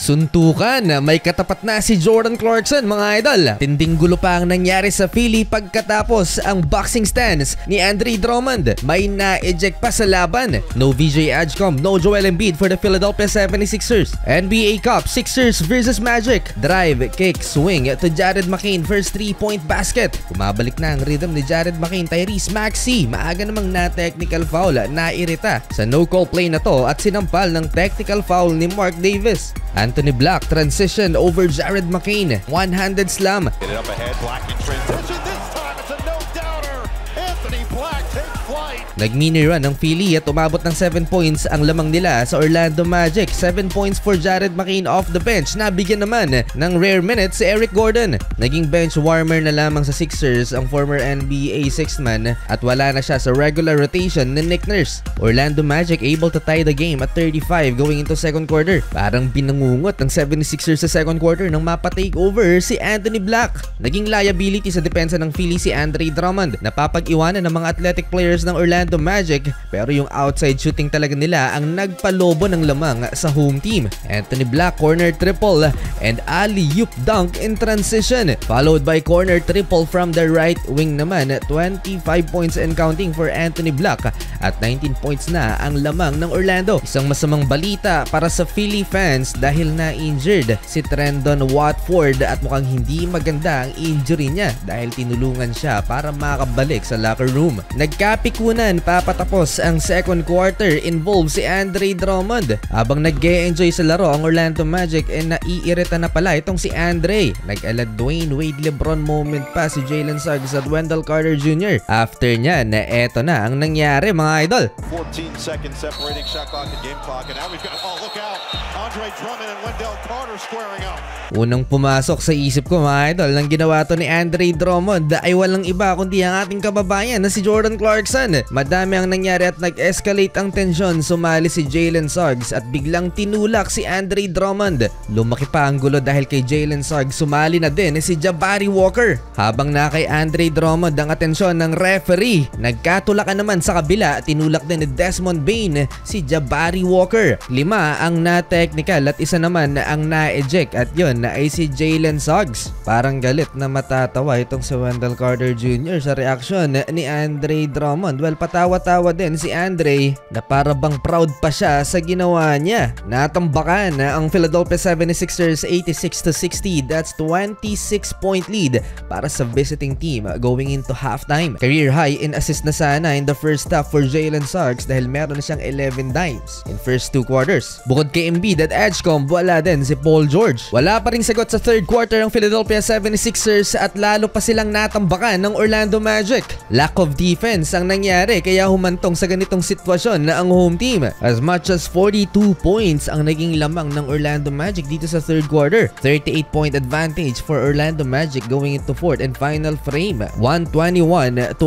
Suntukan, may katapat na si Jordan Clarkson mga idol. Tinding gulo pa ang nangyari sa Philly pagkatapos ang boxing stance ni Andre Drummond. May na-eject pa sa laban. No VJ Agcom, no Joel Embiid for the Philadelphia 76ers. NBA Cup, Sixers versus Magic. Drive, kick, swing to Jared McCain, first 3-point basket. Kumabalik na ang rhythm ni Jared McCain. Tyrese Maxey, maaga namang na-technical foul, na-irita sa no-call play na to at sinampal ng technical foul ni Mark Davis. Anthony Black transition over Jared McCain. One-handed slam. Get it up ahead, Black in transition. This time it's a no-doubter. Anthony Black takes flight. Nag-mini run ng Philly at umabot ng 7 points ang lamang nila sa Orlando Magic. 7 points for Jared McCain off the bench. Nabigyan naman ng rare minutes si Eric Gordon. Naging bench warmer na lamang sa Sixers ang former NBA sixth man at wala na siya sa regular rotation ni Nick Nurse. Orlando Magic able to tie the game at 35 going into second quarter. Parang binangungot ng 76ers sa second quarter nang mapa-take over si Anthony Black. Naging liability sa depensa ng Philly si Andre Drummond. Napapag-iwanan ng mga athletic players ng Orlando Magic pero yung outside shooting talaga nila ang nagpalobo ng lamang sa home team. Anthony Black corner triple and alley-oop dunk in transition followed by corner triple from the right wing naman. 25 points and counting for Anthony Black at 19 points na ang lamang ng Orlando. Isang masamang balita para sa Philly fans dahil na-injured si Trendon Watford at mukhang hindi maganda ang injury niya dahil tinulungan siya para makabalik sa locker room. Nagkapikunan papatapos ang second quarter involve si Andre Drummond. Habang nag-e-enjoy sa laro ang Orlando Magic naiirita na pala itong si Andre. Nag-alad Dwayne Wade LeBron moment pa si Jalen Suggs at Wendell Carter Jr. After niya na eto na ang nangyari mga idol. 14 seconds separating shot clock and game clock and now we've got, oh look out, Andre Drummond and Wendell Carter squaring up. Unang pumasok sa isip ko mga idol nang ginawa to ni Andre Drummond ay walang iba kundi ang ating kababayan na si Jordan Clarkson. Madami ang nangyari at nag-escalate ang tensyon. Sumali si Jalen Suggs at biglang tinulak si Andre Drummond. Lumaki pa ang gulo dahil kay Jalen Suggs sumali na din si Jabari Walker. Habang na kay Andre Drummond ang atensyon ng referee, nagkatulakan naman sa kabila. Tinulak din ni Desmond Bane si Jabari Walker. 5 ang na-technical at isa naman ang na-eject at yon na ay si Jalen Suggs. Parang galit na matatawa itong si Wendell Carter Jr. sa reaksyon ni Andre Drummond. Well, patawa-tawa din si Andre na para bang proud pa siya sa ginawa niya. Natambakan ang Philadelphia 76ers 86-60. That's 26-point lead para sa visiting team going into halftime. Career high in assist na sana in the first half for Jalen Suggs dahil meron na siyang 11 dimes in first 2 quarters. Bukod kay Embiid at Agcom, wala din si Paul George. Wala pa ring sagot sa third quarter ang Philadelphia 76ers at lalo pa silang natambakan ng Orlando Magic. Lack of defense ang nangyari kaya humantong sa ganitong sitwasyon na ang home team. As much as 42 points ang naging lamang ng Orlando Magic dito sa third quarter. 38-point advantage for Orlando Magic going into fourth and final frame. 121-83.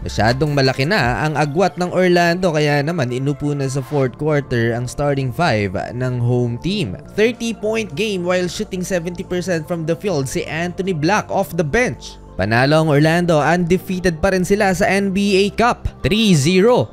Masyadong malaki na ang agwat ng Orlando kaya naman inupo na sa fourth quarter ang starting 5 ng home team. 30-point game while shooting 70% from the field si Anthony Black off the bench. Panalo ang Orlando, undefeated pa rin sila sa NBA Cup. 3-0.